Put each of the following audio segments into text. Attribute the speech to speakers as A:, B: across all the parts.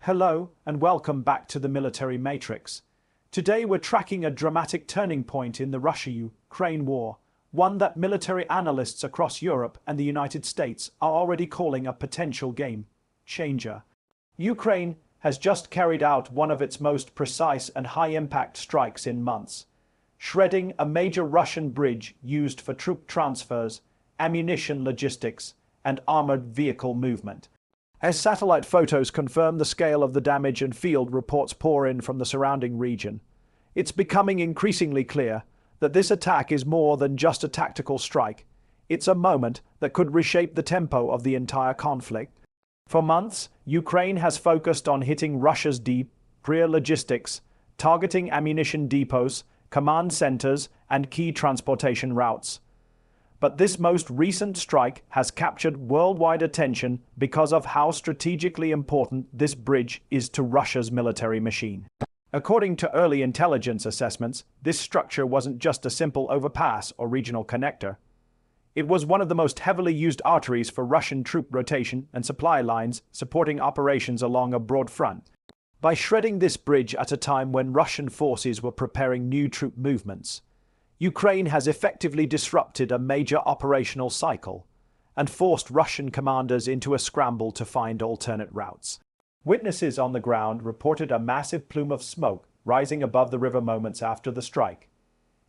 A: Hello and welcome back to the Military Matrix. Today we're tracking a dramatic turning point in the Russia-Ukraine war, one that military analysts across Europe and the United States are already calling a potential game changer. Ukraine has just carried out one of its most precise and high-impact strikes in months, shredding a major Russian bridge used for troop transfers, ammunition logistics, and armored vehicle movement. As satellite photos confirm the scale of the damage and field reports pour in from the surrounding region, it's becoming increasingly clear that this attack is more than just a tactical strike. It's a moment that could reshape the tempo of the entire conflict. For months, Ukraine has focused on hitting Russia's deep, rear logistics, targeting ammunition depots, command centers, and key transportation routes. But this most recent strike has captured worldwide attention because of how strategically important this bridge is to Russia's military machine. According to early intelligence assessments, this structure wasn't just a simple overpass or regional connector. It was one of the most heavily used arteries for Russian troop rotation and supply lines supporting operations along a broad front. By shredding this bridge at a time when Russian forces were preparing new troop movements, Ukraine has effectively disrupted a major operational cycle and forced Russian commanders into a scramble to find alternate routes. Witnesses on the ground reported a massive plume of smoke rising above the river moments after the strike.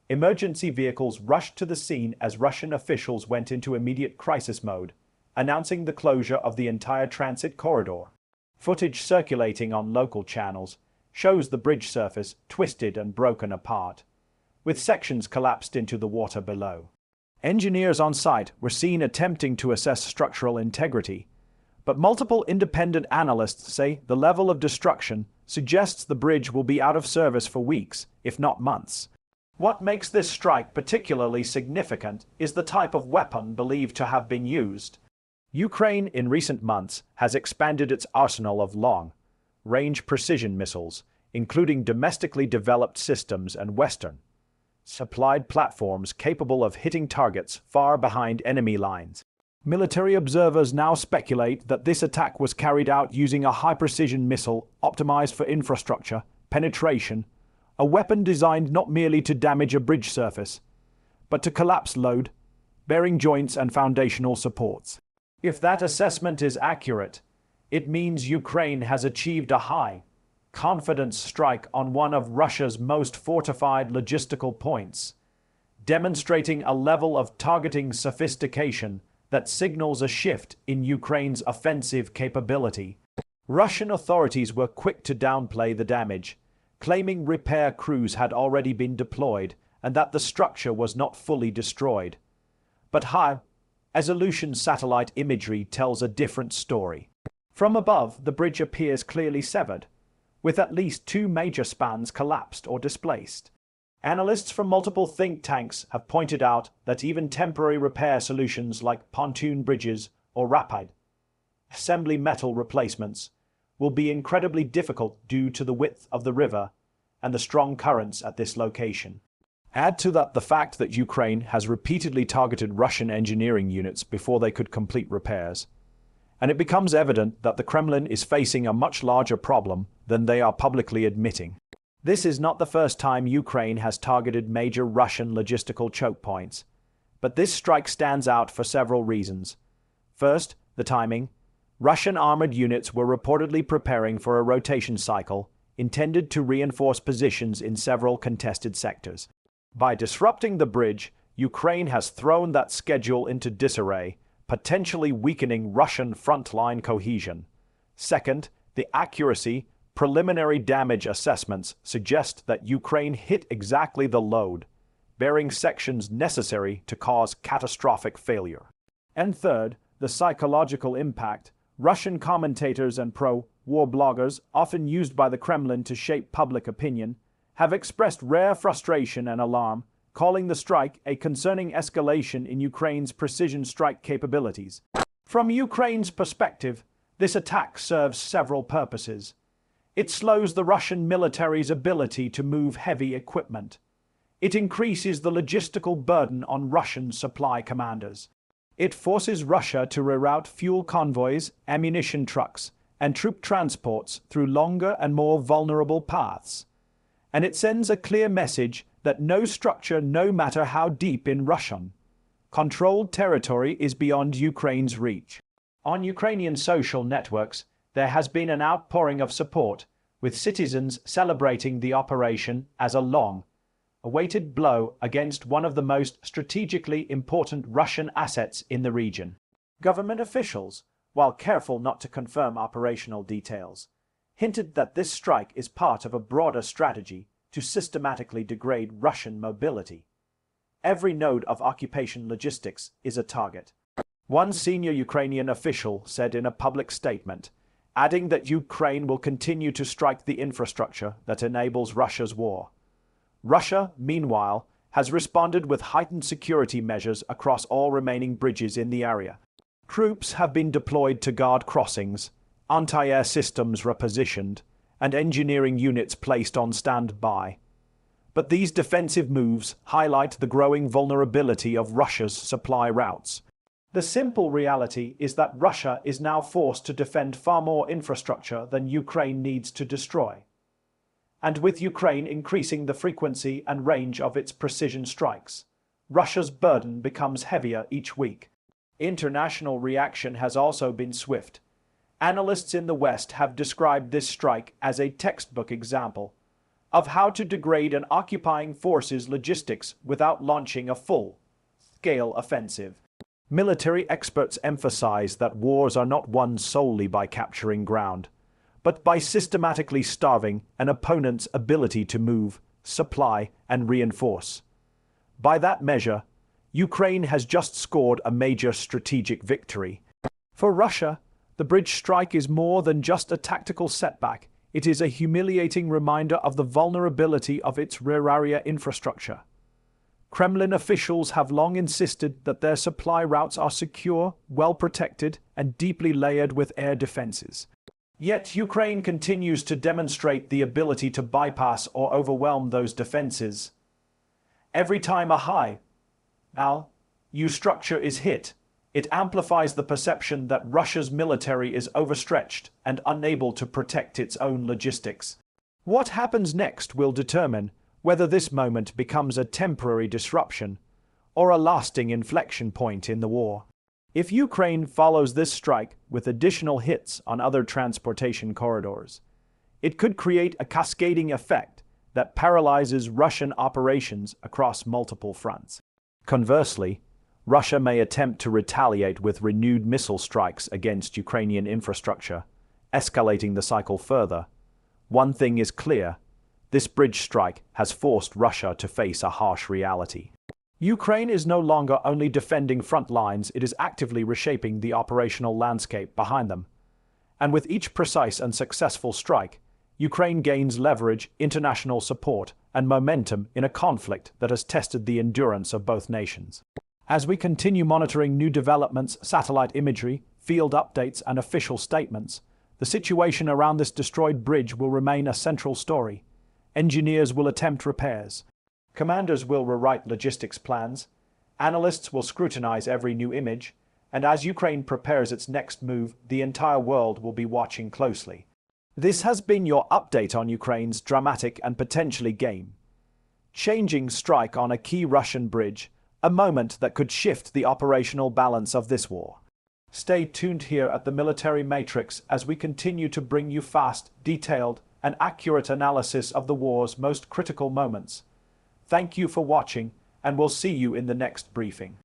A: Emergency vehicles rushed to the scene as Russian officials went into immediate crisis mode, announcing the closure of the entire transit corridor. Footage circulating on local channels shows the bridge surface twisted and broken apart, with sections collapsed into the water below. Engineers on site were seen attempting to assess structural integrity, but multiple independent analysts say the level of destruction suggests the bridge will be out of service for weeks, if not months. What makes this strike particularly significant is the type of weapon believed to have been used. Ukraine in recent months has expanded its arsenal of long-range precision missiles, including domestically developed systems and Western supplied platforms capable of hitting targets far behind enemy lines. Military observers now speculate that this attack was carried out using a high-precision missile optimized for infrastructure penetration, a weapon designed not merely to damage a bridge surface, but to collapse load, bearing joints and foundational supports. If that assessment is accurate, it means Ukraine has achieved a high-confidence strike on one of Russia's most fortified logistical points, demonstrating a level of targeting sophistication that signals a shift in Ukraine's offensive capability. Russian authorities were quick to downplay the damage, claiming repair crews had already been deployed and that the structure was not fully destroyed. But high-resolution satellite imagery tells a different story. From above, the bridge appears clearly severed, with at least two major spans collapsed or displaced. Analysts from multiple think tanks have pointed out that even temporary repair solutions like pontoon bridges or rapid assembly metal replacements will be incredibly difficult due to the width of the river and the strong currents at this location. Add to that the fact that Ukraine has repeatedly targeted Russian engineering units before they could complete repairs, and it becomes evident that the Kremlin is facing a much larger problem than they are publicly admitting. This is not the first time Ukraine has targeted major Russian logistical choke points, but this strike stands out for several reasons. First, the timing. Russian armored units were reportedly preparing for a rotation cycle intended to reinforce positions in several contested sectors. By disrupting the bridge, Ukraine has thrown that schedule into disarray, potentially weakening Russian frontline cohesion. Second, the accuracy. Preliminary damage assessments suggest that Ukraine hit exactly the load, bearing sections necessary to cause catastrophic failure. And third, the psychological impact. Russian commentators and pro-war bloggers, often used by the Kremlin to shape public opinion, have expressed rare frustration and alarm, calling the strike a concerning escalation in Ukraine's precision strike capabilities. From Ukraine's perspective, this attack serves several purposes. It slows the Russian military's ability to move heavy equipment. It increases the logistical burden on Russian supply commanders. It forces Russia to reroute fuel convoys, ammunition trucks, and troop transports through longer and more vulnerable paths. And it sends a clear message that no structure, no matter how deep in Russian controlled territory, is beyond Ukraine's reach. On Ukrainian social networks, there has been an outpouring of support, with citizens celebrating the operation as a long-awaited blow against one of the most strategically important Russian assets in the region. Government officials, while careful not to confirm operational details, hinted that this strike is part of a broader strategy to systematically degrade Russian mobility. Every node of occupation logistics is a target. One senior Ukrainian official said in a public statement, adding that Ukraine will continue to strike the infrastructure that enables Russia's war. Russia, meanwhile, has responded with heightened security measures across all remaining bridges in the area. Troops have been deployed to guard crossings, anti-air systems repositioned, and engineering units placed on standby. But these defensive moves highlight the growing vulnerability of Russia's supply routes. The simple reality is that Russia is now forced to defend far more infrastructure than Ukraine needs to destroy. And with Ukraine increasing the frequency and range of its precision strikes, Russia's burden becomes heavier each week. International reaction has also been swift. Analysts in the West have described this strike as a textbook example of how to degrade an occupying force's logistics without launching a full-scale offensive. Military experts emphasize that wars are not won solely by capturing ground, but by systematically starving an opponent's ability to move, supply, and reinforce. By that measure, Ukraine has just scored a major strategic victory. For Russia, the bridge strike is more than just a tactical setback. It is a humiliating reminder of the vulnerability of its rear area infrastructure. Kremlin officials have long insisted that their supply routes are secure, well protected, and deeply layered with air defenses. Yet Ukraine continues to demonstrate the ability to bypass or overwhelm those defenses. Every time a high-value structure is hit, it amplifies the perception that Russia's military is overstretched and unable to protect its own logistics. What happens next will determine whether this moment becomes a temporary disruption or a lasting inflection point in the war. If Ukraine follows this strike with additional hits on other transportation corridors, it could create a cascading effect that paralyzes Russian operations across multiple fronts. Conversely, Russia may attempt to retaliate with renewed missile strikes against Ukrainian infrastructure, escalating the cycle further. One thing is clear: this bridge strike has forced Russia to face a harsh reality. Ukraine is no longer only defending front lines, it is actively reshaping the operational landscape behind them. And with each precise and successful strike, Ukraine gains leverage, international support, and momentum in a conflict that has tested the endurance of both nations. As we continue monitoring new developments, satellite imagery, field updates, and official statements, the situation around this destroyed bridge will remain a central story. Engineers will attempt repairs. Commanders will rewrite logistics plans. Analysts will scrutinize every new image. And as Ukraine prepares its next move, the entire world will be watching closely. This has been your update on Ukraine's dramatic and potentially game-changing strike on a key Russian bridge, a moment that could shift the operational balance of this war. Stay tuned here at the Military Matrix as we continue to bring you fast, detailed, and accurate analysis of the war's most critical moments. Thank you for watching, and we'll see you in the next briefing.